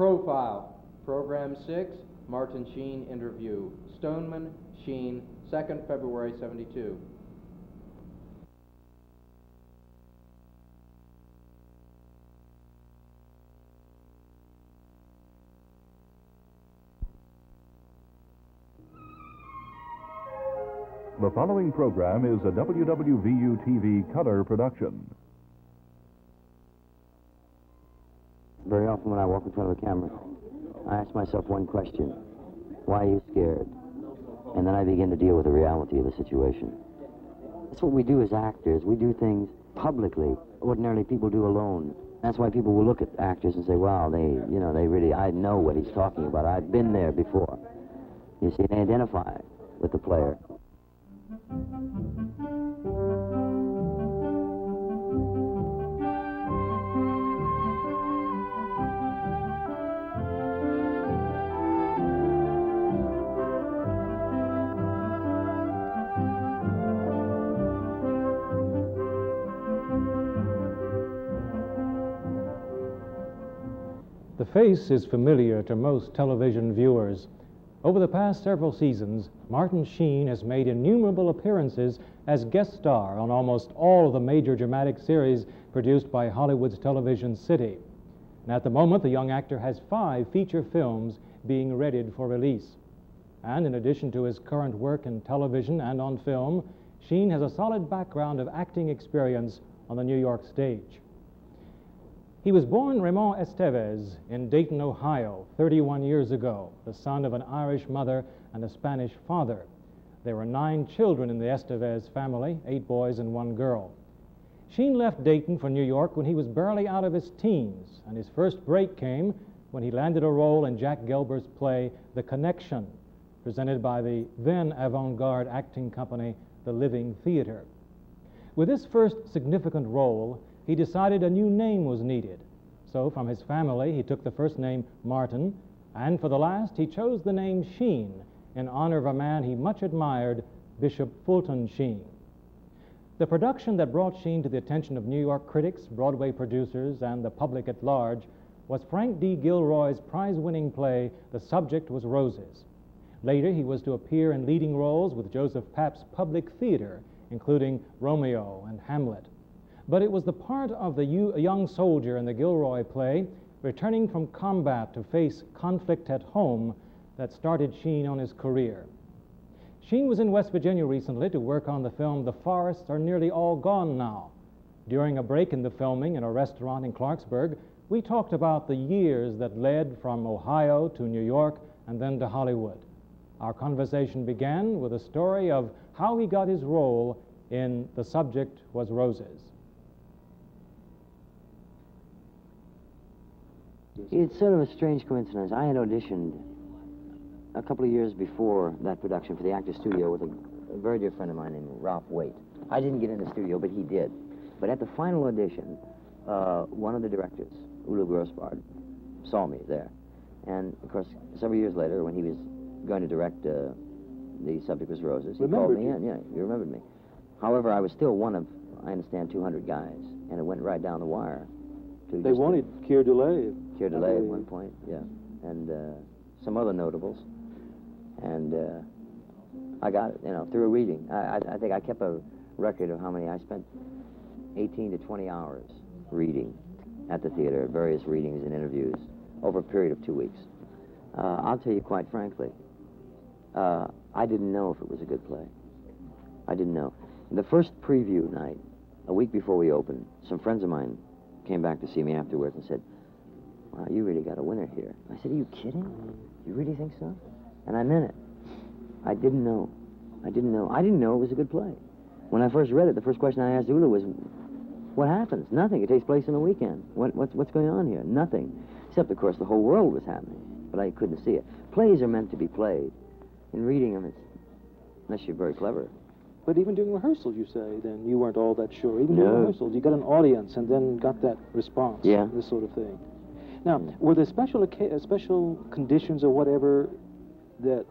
Profile, Program 6, Martin Sheen interview. Stoneman, Sheen, 2nd February 72. The following program is a WWVU-TV color production. Very often when I walk in front of a camera, I ask myself one question: why are you scared? And then I begin to deal with the reality of the situation. That's what we do as actors. We do things publicly, ordinarily people do alone. That's why people will look at actors and say, wow, they really, I know what he's talking about. I've been there before. You see, they identify with the player. The face is familiar to most television viewers. Over the past several seasons, Martin Sheen has made innumerable appearances as guest star on almost all of the major dramatic series produced by Hollywood's television city. And at the moment, the young actor has 5 feature films being readied for release. And in addition to his current work in television and on film, Sheen has a solid background of acting experience on the New York stage. He was born Raymond Estevez in Dayton, Ohio, 31 years ago, the son of an Irish mother and a Spanish father. There were 9 children in the Estevez family, 8 boys and 1 girl. Sheen left Dayton for New York when he was barely out of his teens, and his first break came when he landed a role in Jack Gelber's play, The Connection, presented by the then avant-garde acting company, The Living Theater. With this first significant role, he decided a new name was needed. So from his family, he took the first name Martin, and for the last, he chose the name Sheen in honor of a man he much admired, Bishop Fulton Sheen. The production that brought Sheen to the attention of New York critics, Broadway producers, and the public at large was Frank D. Gilroy's prize-winning play, The Subject Was Roses. Later, he was to appear in leading roles with Joseph Papp's Public Theater, including Romeo and Hamlet. But it was the part of the young soldier in the Gilroy play, returning from combat to face conflict at home, that started Sheen on his career. Sheen was in West Virginia recently to work on the film The Forests Are Nearly All Gone Now. During a break in the filming in a restaurant in Clarksburg, we talked about the years that led from Ohio to New York and then to Hollywood. Our conversation began with a story of how he got his role in The Subject Was Roses. It's sort of a strange coincidence. I had auditioned a couple of years before that production for the Actors Studio with a very dear friend of mine named Ralph Waite. I didn't get in the studio, but he did. But at the final audition, one of the directors, Ula Grossbard, saw me there. And, of course, several years later, when he was going to direct The Subject Was Roses, he called me in. Yeah, you remembered me. However, I was still one of, I understand, 200 guys, and it went right down the wire. They wanted Keir Delay. Keir Delay at one point, yeah. And some other notables. And I got it, through a reading. I think I kept a record of how many. I spent 18 to 20 hours reading at the theater, various readings and interviews, over a period of 2 weeks. I'll tell you quite frankly, I didn't know if it was a good play. I didn't know. The first preview night, a week before we opened, some friends of mine came back to see me afterwards and said, wow, you really got a winner here. I said, are you kidding? You really think so? And I meant it. I didn't know. I didn't know it was a good play. When I first read it, the first question I asked Ula was, what happens? Nothing. It takes place in a weekend. What's going on here? Nothing. Except, of course, the whole world was happening, but I couldn't see it. Plays are meant to be played. In reading them, unless you're very clever. But even during rehearsals, you say, then you weren't all that sure. Even during rehearsals, you got an audience and then got that response. Yeah. This sort of thing. Now, were there special conditions or whatever that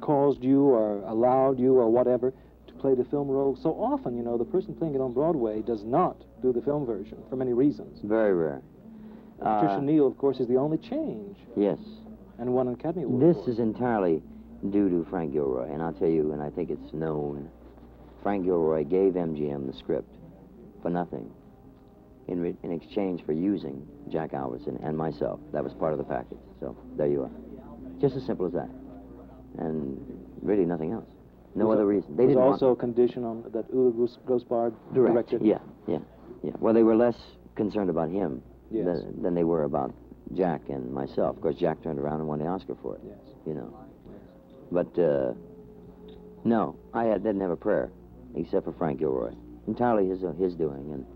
caused you or allowed you or whatever to play the film role? So often, the person playing it on Broadway does not do the film version for many reasons. Very rare. Patricia Neal, of course, is the only change. Yes. And won an Academy Award. This is entirely due to Frank Gilroy, and I'll tell you, and I think it's known, Frank Gilroy gave MGM the script for nothing in exchange for using Jack Alverson and myself. That was part of the package. So there you are. Just as simple as that. And really nothing else. No other reason. They didn't also a condition on that Uwe Grossbard directed. Yeah. Well, they were less concerned about him yes. than they were about Jack and myself. Of course, Jack turned around and won the Oscar for it. Yes. You know. But no, I didn't have a prayer except for Frank Gilroy. Entirely his doing. And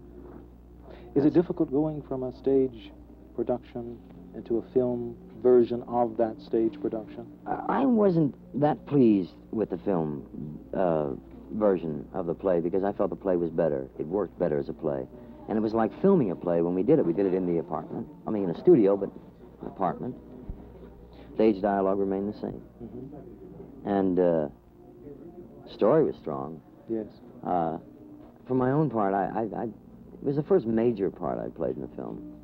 is it difficult going from a stage production into a film version of that stage production? I wasn't that pleased with the film version of the play because I felt the play was better. It worked better as a play. And it was like filming a play when we did it. We did it in the apartment. I mean, in a studio, but an apartment. Stage dialogue remained the same. Mm-hmm. And story was strong. Yes. For my own part, it was the first major part I played in the film.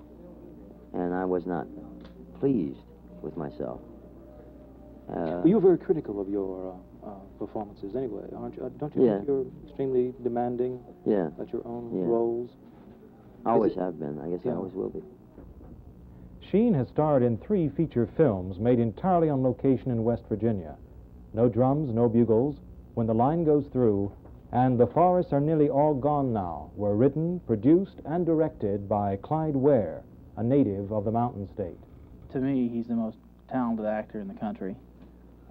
And I was not pleased with myself. Well, you're very critical of your performances anyway, aren't you? Don't you think you're extremely demanding at your own roles? I always have been. I guess I always will be. Sheen has starred in 3 feature films made entirely on location in West Virginia. No drums, no bugles, When the Line Goes Through, and The Forests Are Nearly All Gone Now were written, produced, and directed by Clyde Ware, a native of the Mountain State. To me, he's the most talented actor in the country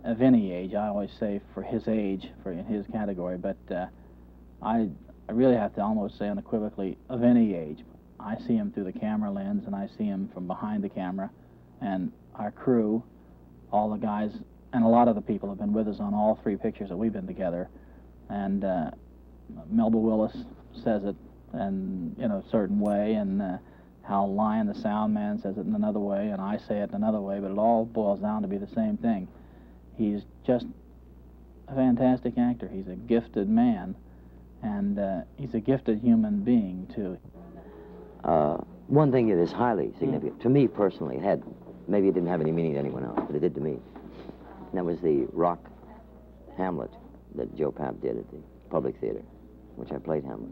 of any age. I always say for his age, in his category, but I really have to almost say unequivocally of any age. I see him through the camera lens, and I see him from behind the camera, and our crew, all the guys, and a lot of the people have been with us on all 3 pictures that we've been together, and Melba Willis says it in a certain way, and Hal Lyon, the sound man, says it in another way, and I say it in another way, but it all boils down to be the same thing. He's just a fantastic actor. He's a gifted man, and he's a gifted human being, too. One thing that is highly significant, to me personally, maybe it didn't have any meaning to anyone else, but it did to me. And that was the rock Hamlet that Joe Papp did at the Public Theater, which I played Hamlet.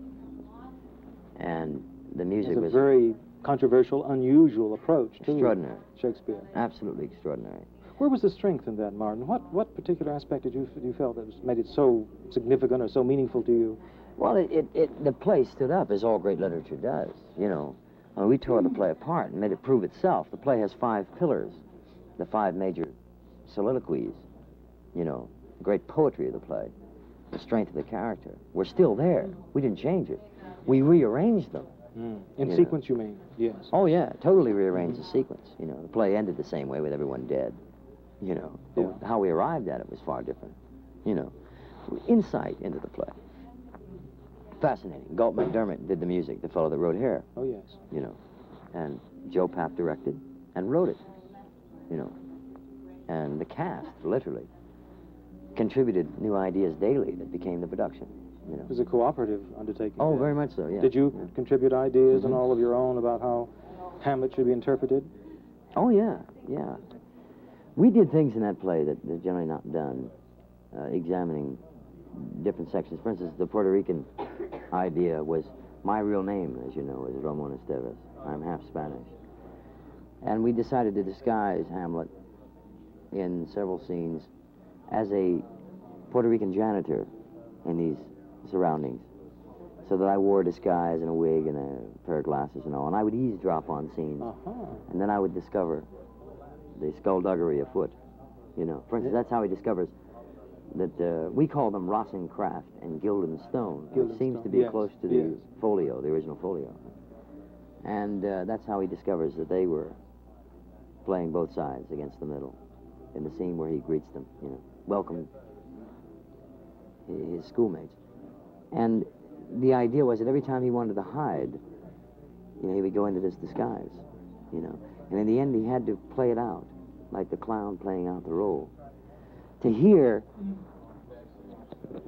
And the music was a very controversial, unusual approach to extraordinary. Shakespeare. Absolutely extraordinary. Where was the strength in that, Martin? What particular aspect did you felt that made it so significant or so meaningful to you? Well, the play stood up, as all great literature does, you know. We tore the play apart and made it prove itself. The play has 5 pillars, the 5 major soliloquies, you know, the great poetry of the play, the strength of the character. We're still there. We didn't change it. We rearranged them. In sequence, you mean? Yes. Oh, yeah, totally rearranged the sequence. You know, the play ended the same way with everyone dead, you know. But how we arrived at it was far different, you know. Insight into the play. Fascinating. Galt McDermott did the music, the fellow that wrote Hair. Oh, yes. You know, and Joe Papp directed and wrote it, you know. And the cast, literally, contributed new ideas daily that became the production, you know. It was a cooperative undertaking. Oh, very much so, yeah. Did you contribute ideas and all of your own about how Hamlet should be interpreted? Oh, yeah. We did things in that play that are generally not done, examining different sections. For instance, the Puerto Rican idea was, my real name, as you know, is Ramon Estevez. I'm half Spanish. And we decided to disguise Hamlet in several scenes as a Puerto Rican janitor in these surroundings, so that I wore a disguise and a wig and a pair of glasses and all, and I would eavesdrop on scenes, and then I would discover the skullduggery afoot, you know. For instance, that's how he discovers that we call them Rosencraft and Guildenstern, which seems to be close to the folio, the original folio. And that's how he discovers that they were playing both sides against the middle in the scene where he greets them, you know, welcome his schoolmates. And the idea was that every time he wanted to hide, you know, he would go into this disguise, you know. And in the end, he had to play it out, like the clown playing out the role. To hear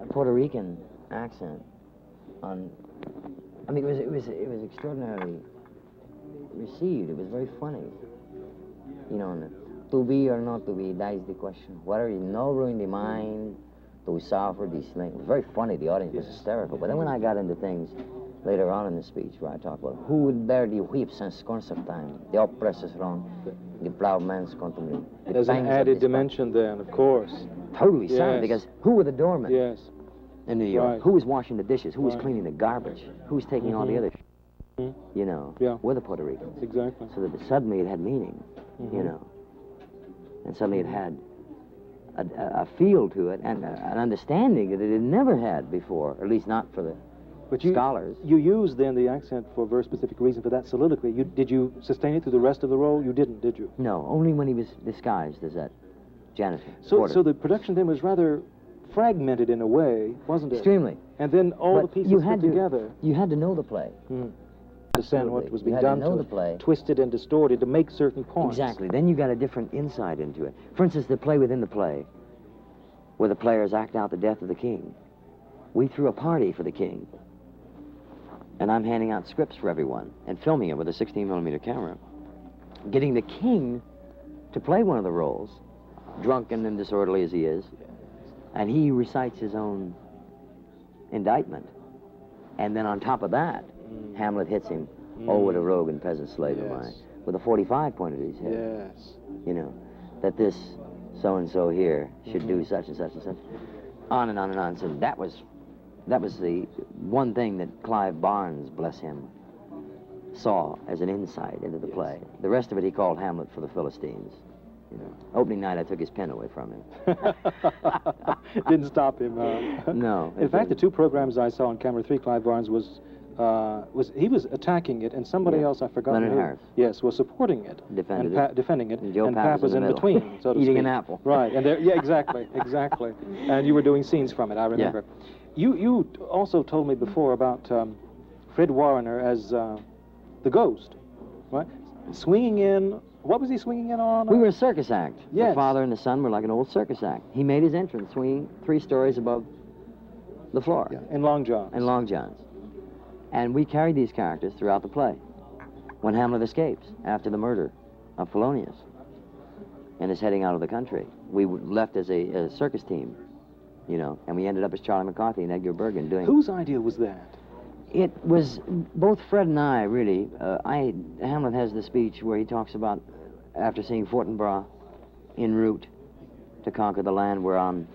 a Puerto Rican accent on, I mean, it was extraordinarily received. It was very funny. You know, and to be or not to be, that is the question. Whether you know ruin the mind, to suffer these things. It was very funny. The audience was hysterical. But then when I got into things later on in the speech where I talk about who would bear the whips and scorns of time, the oppressors wrong, the plowman's contumely. There's an added dimension then, of course. Totally sad, because who were the doormen in New York? Right. Who was washing the dishes? Who was cleaning the garbage? Who was taking all the other you know, were the Puerto Ricans. Exactly. So that suddenly it had meaning, you know. And suddenly it had a feel to it and an understanding that it had never had before, at least not for the scholars. You used then the accent for a very specific reason for that soliloquy. Did you sustain it through the rest of the role? You didn't, did you? No, only when he was disguised as that janitor. So the production then was rather fragmented in a way, wasn't it? Extremely. And then all the pieces put together. You had to know the play. Understand what was being done to it, twisted and distorted to make certain points. Exactly. Then you got a different insight into it. For instance, the play within the play, where the players act out the death of the king. We threw a party for the king, and I'm handing out scripts for everyone and filming it with a 16mm camera, getting the king to play one of the roles, drunken and disorderly as he is, and he recites his own indictment. And then on top of that, Hamlet hits him, oh, what a rogue and peasant slave am I, with a 45 pointed at his head. Yes. You know, that this so-and-so here should do such and such and such. On and on and on. So that was the one thing that Clive Barnes, bless him, saw as an insight into the play. The rest of it he called Hamlet for the Philistines. You know, opening night I took his pen away from him. Didn't stop him. No. In fact, the two programs I saw on Camera 3, Clive Barnes was attacking it, and somebody else, I forgot Leonard who, Harris. Yes, was supporting it. Defending it. And Joe Pap was in between, so to eating speak. an apple. Right, and exactly. And you were doing scenes from it, I remember. Yeah. You also told me before about Fred Warrener as the ghost, right? Swinging in, what was he swinging in on? We were a circus act. Yes. The father and the son were like an old circus act. He made his entrance swinging 3 stories above the floor. Yeah, in long johns. And long johns. And we carried these characters throughout the play. When Hamlet escapes after the murder of Polonius and is heading out of the country, we left as a circus team, you know, and we ended up as Charlie McCarthy and Edgar Bergen doing... Whose idea was that? It was both Fred and I, really. Hamlet has the speech where he talks about, after seeing Fortinbras en route to conquer the land whereon...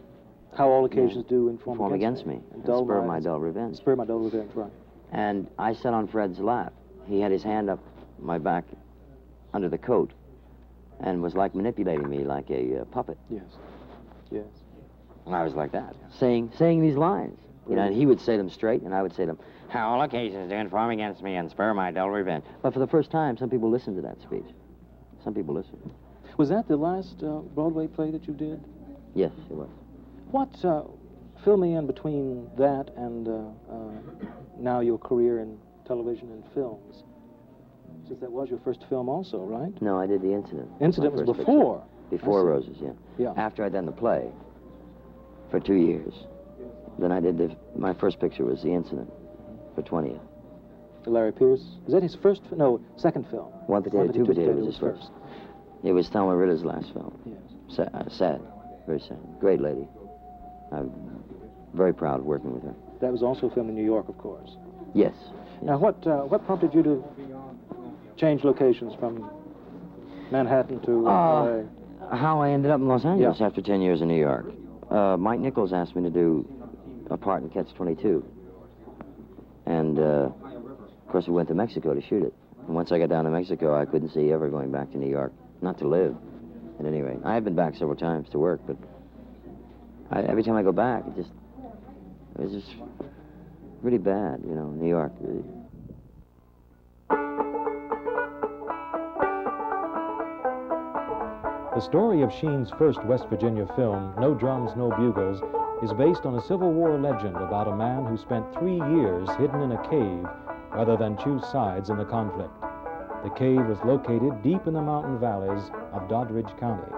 How all occasions do inform against me. And spur my dull revenge. Spur my dull revenge, right. And I sat on Fred's lap. He had his hand up my back under the coat and was like manipulating me like a puppet. Yes, yes. And I was like that, saying these lines. You know, and he would say them straight, and I would say them, how all occasions do inform against me and spur my dull revenge. But for the first time, some people listened to that speech. Some people listened. Was that the last Broadway play that you did? Yes, it was. What, fill me in between that and now your career in television and films? Since that was your first film also, right? No, I did The Incident. Incident was before? Picture. Before Roses, yeah. After I'd done the play for 2 years. Then I did my first picture was The Incident for 20th. Larry Pierce, is that his first, no, second film? One Potato, Two Potato was his first. It was Thelma Ritter's last film. Yes. Sad, very sad. Great lady. I'm very proud of working with her. That was also filmed in New York, of course. Yes. Now, what prompted you to change locations from Manhattan to LA? How I ended up in Los Angeles after 10 years in New York. Mike Nichols asked me to do a part in Catch-22. And, of course, we went to Mexico to shoot it. And once I got down to Mexico, I couldn't see ever going back to New York. Not to live, at any rate. I have been back several times to work, but every time I go back, it was just really bad, you know, New York, really. The story of Sheen's first West Virginia film, No Drums, No Bugles, is based on a Civil War legend about a man who spent 3 years hidden in a cave rather than choose sides in the conflict. The cave was located deep in the mountain valleys of Doddridge County.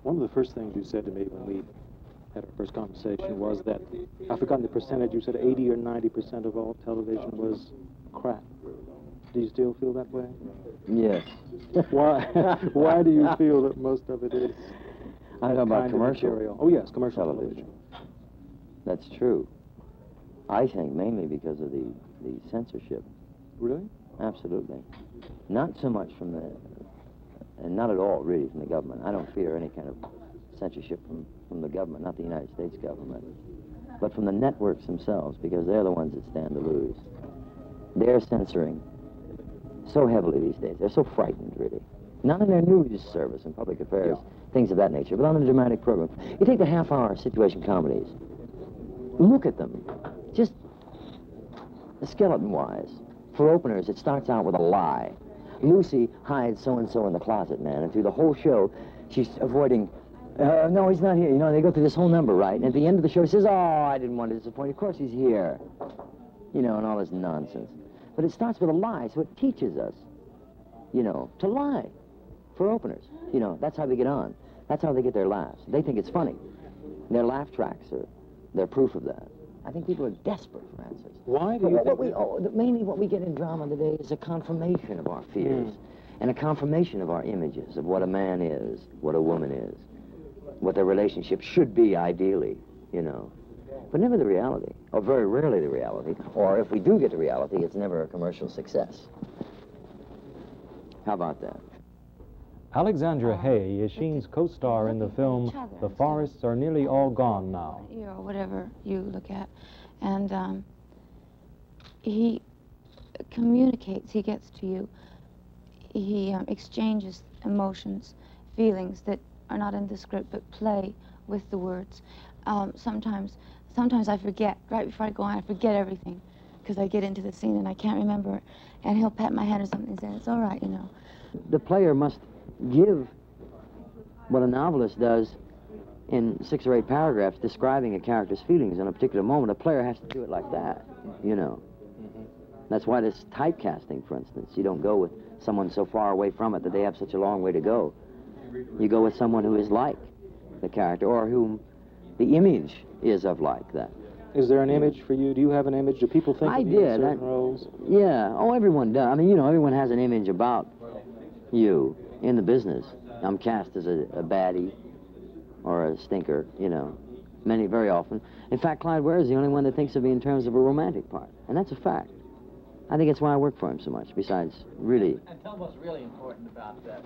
One of the first things you said to me when we had our first conversation was that, I've forgotten the percentage, you said 80 or 90% of all television was crap. Do you still feel that way? Yes. Why do you feel that most of it is? I know about commercial material? Oh yes, commercial television. That's true. I think mainly because of the censorship. Really? Absolutely. Not so much from the, and not at all really from the government. I don't fear any kind of censorship from the government, not the United States government, but from the networks themselves, because they're the ones that stand to lose. They're censoring so heavily these days. They're so frightened, really. Not in their news service and public affairs, things of that nature, but on the dramatic program. You take the half-hour situation comedies. Look at them. Just skeleton-wise. For openers, it starts out with a lie. Lucy hides so-and-so in the closet, man, and through the whole show, she's avoiding, no, he's not here. You know, they go through this whole number, right? And at the end of the show, she says, oh, I didn't want to disappoint you. Of course he's here. You know, and all this nonsense. But it starts with a lie, so it teaches us, you know, to lie for openers. You know, that's how they get on. That's how they get their laughs. They think it's funny. Their laugh tracks they're proof of that. I think people are desperate for answers. Why do you think mainly what we get in drama today is a confirmation of our fears and a confirmation of our images of what a man is, what a woman is, what their relationship should be ideally, you know. But never the reality, or very rarely the reality, or if we do get to reality, it's never a commercial success. How about that? Alexandra Hay is Sheen's co-star in the film The Forests Are Nearly All Gone Now. You know, whatever you look at. And he communicates, he gets to you. He exchanges emotions, feelings that are not in the script, but play with the words. Sometimes I forget, right before I go on, I forget everything, because I get into the scene and I can't remember it. And he'll pat my head or something and say, it's all right, you know. The player must give what a novelist does in 6 or 8 paragraphs describing a character's feelings in a particular moment. A player has to do it like that, you know. That's why this typecasting, for instance, you don't go with someone so far away from it that they have such a long way to go. You go with someone who is like the character, or whom the image is of like that. Is there an image for you? Do you have an image? Do people think of you in certain roles? Yeah. Oh, everyone does. I mean, you know, everyone has an image about you in the business. I'm cast as a baddie or a stinker, you know, very often. In fact, Clyde Ware is the only one that thinks of me in terms of a romantic part, and that's a fact. I think it's why I work for him so much, besides really... And tell them what's really important about that.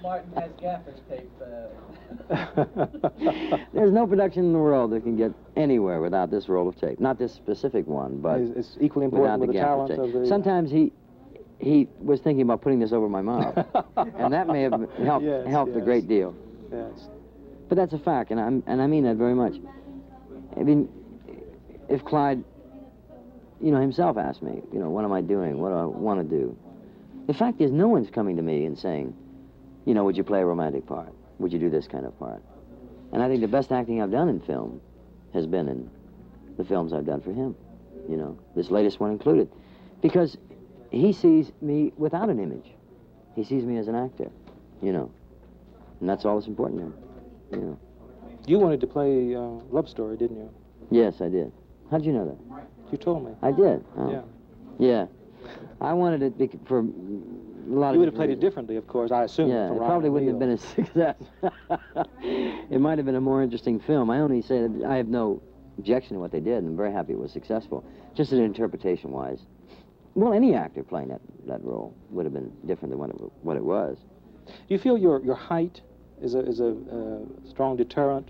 Martin has gaffer's tape. There's no production in the world that can get anywhere without this roll of tape. Not this specific one, but it's equally important with the talent of the... Sometimes he was thinking about putting this over my mouth, and that may have helped a great deal. Yes. But that's a fact, and I mean that very much. I mean, if Clyde, you know, himself asked me, you know, what am I doing? What do I want to do? The fact is, no one's coming to me and saying, you know, would you play a romantic part? Would you do this kind of part? And I think the best acting I've done in film has been in the films I've done for him, you know, this latest one included. Because he sees me without an image. He sees me as an actor, you know. And that's all that's important to him, you know. You wanted to play Love Story, didn't you? Yes, I did. How'd you know that? You told me. I did. Oh. Yeah. Yeah. I wanted it for a lot of... You would have played it differently, of course, I assume. Yeah, it probably wouldn't have been a success. It might have been a more interesting film. I only say that I have no objection to what they did, and I'm very happy it was successful. Just an interpretation-wise. Well, any actor playing that role would have been different than what it was. Do you feel your height is a strong deterrent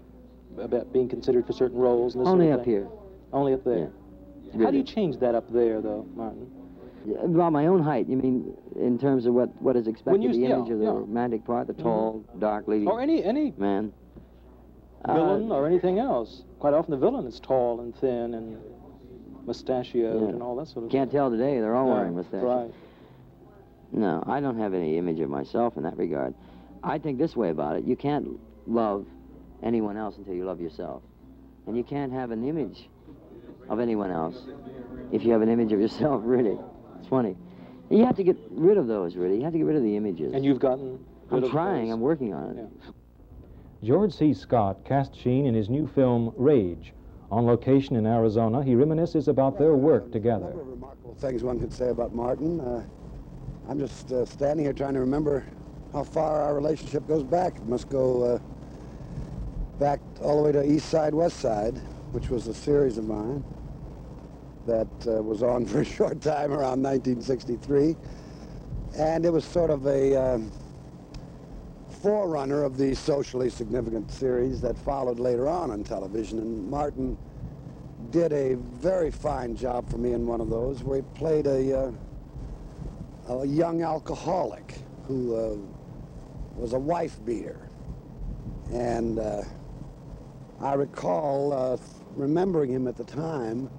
about being considered for certain roles? And this Only sort of up thing? here. Only up there? Yeah. How Really. do you change that up there, though, Martin? About my own height, you mean in terms of what is expected, the image of the romantic part, the tall, dark lady? Or any man. Villain or anything else. Quite often the villain is tall and thin and mustachioed and all that sort of Can't tell today, they're all wearing mustaches. Right. No, I don't have any image of myself in that regard. I think this way about it. You can't love anyone else until you love yourself. And you can't have an image of anyone else if you have an image of yourself, really. It's funny. You have to get rid of those, really. You have to get rid of the images. And you've gotten rid I'm of trying. those? I'm working on it. Yeah. George C. Scott cast Sheen in his new film, Rage. On location in Arizona, he reminisces about their work together. A number of remarkable things one could say about Martin. I'm just standing here trying to remember how far our relationship goes back. It must go back all the way to East Side, West Side, which was a series of mine that was on for a short time around 1963. And it was sort of a forerunner of the socially significant series that followed later on television. And Martin did a very fine job for me in one of those, where he played a young alcoholic who was a wife beater. And I recall remembering him at the time,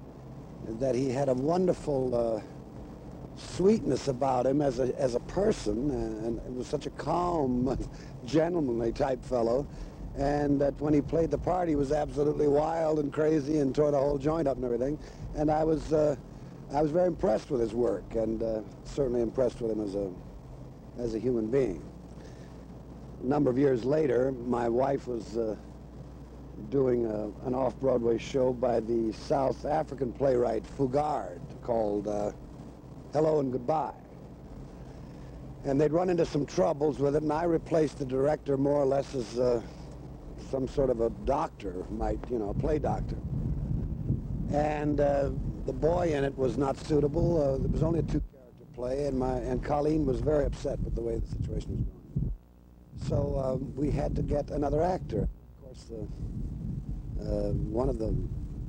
that he had a wonderful sweetness about him as a person, and it was such a calm, gentlemanly type fellow, and that when he played the part, he was absolutely wild and crazy and tore the whole joint up and everything. And I was very impressed with his work, and certainly impressed with him as a human being. A number of years later, my wife was doing an off-Broadway show by the South African playwright Fugard called Hello and Goodbye. And they'd run into some troubles with it, and I replaced the director more or less as some sort of a doctor, a play doctor. And the boy in it was not suitable. There was only a two-character play, and Colleen was very upset with the way the situation was going. So we had to get another actor. Of course,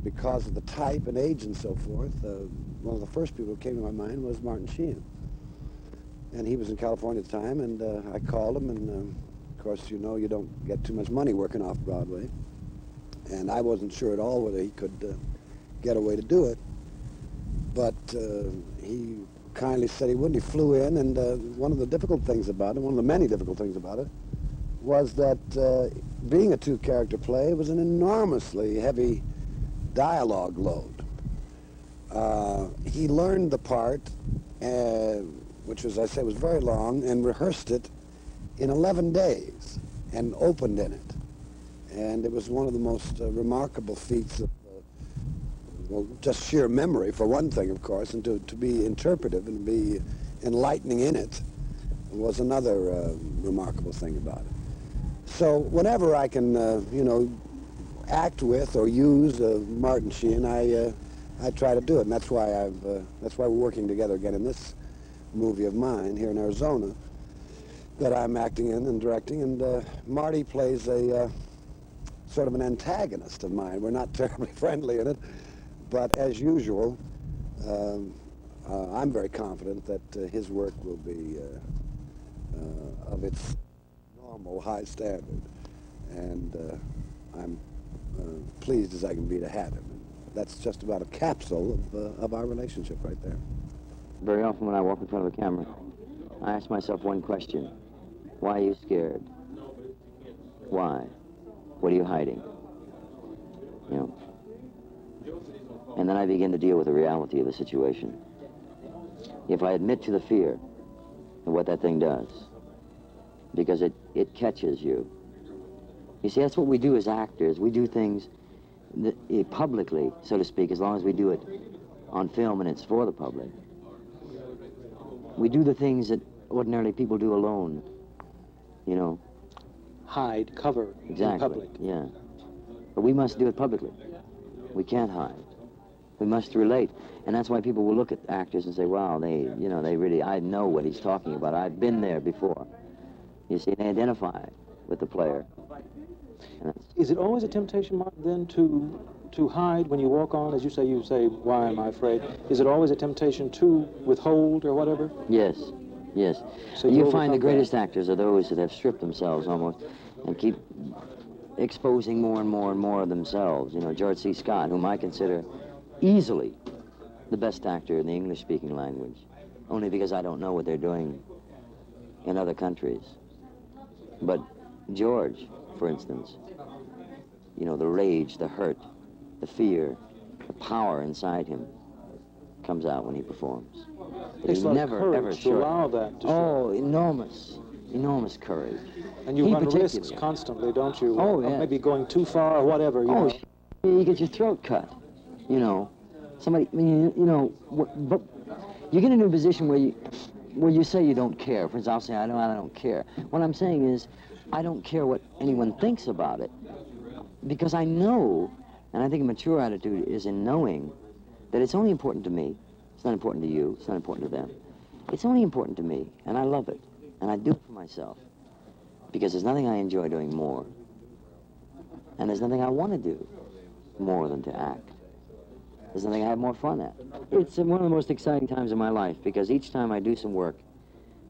because of the type and age and so forth, one of the first people who came to my mind was Martin Sheen. And he was in California at the time, and I called him, and of course, you know, you don't get too much money working off Broadway. And I wasn't sure at all whether he could get a way to do it. But he kindly said he wouldn't. He flew in, and one of the difficult things about it, one of the many difficult things about it, was that being a two-character play was an enormously heavy dialogue load. He learned the part, which, as I say, was very long, and rehearsed it in 11 days and opened in it. And it was one of the most remarkable feats of, well, just sheer memory, for one thing, of course, and to be interpretive and be enlightening in it was another remarkable thing about it. So whenever I can, act with or use Martin Sheen, I try to do it, and that's why we're working together again in this movie of mine here in Arizona that I'm acting in and directing. And Marty plays a sort of an antagonist of mine. We're not terribly friendly in it, but as usual, I'm very confident that his work will be of its normal high standard, and I'm pleased as I can be to have him. That's just about a capsule of our relationship right there. Very often when I walk in front of a camera, I ask myself one question. Why are you scared? Why? What are you hiding? You know. And then I begin to deal with the reality of the situation. If I admit to the fear of what that thing does, because it catches you. You see, that's what we do as actors. We do things publicly, so to speak, as long as we do it on film and it's for the public. We do the things that ordinarily people do alone, you know. Hide, cover Exactly, in public. Yeah. But we must do it publicly. We can't hide. We must relate. And that's why people will look at actors and say, wow, they really, I know what he's talking about. I've been there before. You see, they identify with the player. Is it always a temptation, Martin, then, to hide when you walk on? As you say, why am I afraid? Is it always a temptation to withhold or whatever? Yes, yes. So you find the greatest actors are those that have stripped themselves almost and keep exposing more and more and more of themselves. You know, George C. Scott, whom I consider easily the best actor in the English-speaking language, only because I don't know what they're doing in other countries. But George, for instance, you know, the rage, the hurt, the fear, the power inside him comes out when he performs. It takes a lot of Never, courage ever to short. allow that to show. Oh, enormous courage. And you He run risks particularly. constantly, don't you? Oh, Of yes. maybe going too far or whatever, you know. You get your throat cut, you know. Somebody, I mean, you know, but you get into a position where you say you don't care. For instance, I'll say, I don't care. What I'm saying is, I don't care what anyone thinks about it, because I know, and I think a mature attitude is in knowing that it's only important to me. It's not important to you. It's not important to them. It's only important to me, and I love it, and I do it for myself, because there's nothing I enjoy doing more, and there's nothing I want to do more than to act. There's nothing I have more fun at. It's one of the most exciting times of my life, because each time I do some work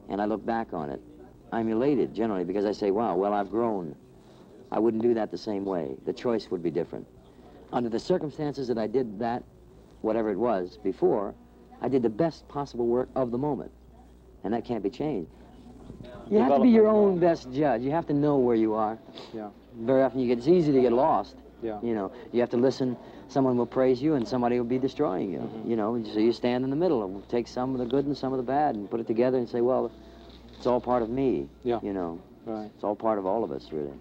and I look back on it, I'm elated generally, because I say, wow, well, I've grown. I wouldn't do that the same way. The choice would be different. Under the circumstances that I did that, whatever it was, before, I did the best possible work of the moment, and that can't be changed. You have to be your own best judge. You have to know where you are. Yeah. Very often it's easy to get lost. Yeah. You know, you have to listen. Someone will praise you and somebody will be destroying you. Mm-hmm. You know, so you stand in the middle and take some of the good and some of the bad and put it together and say, well, it's all part of me. Yeah. You know, Right. it's all part of all of us, really.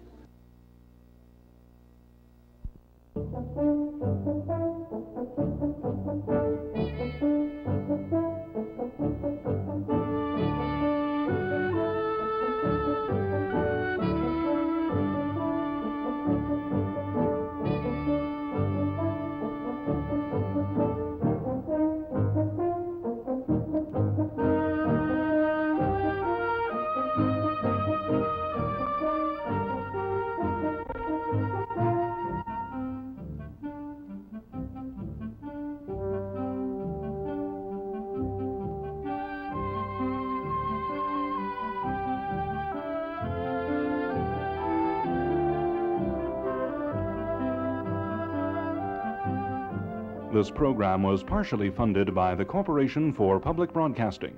This program was partially funded by the Corporation for Public Broadcasting.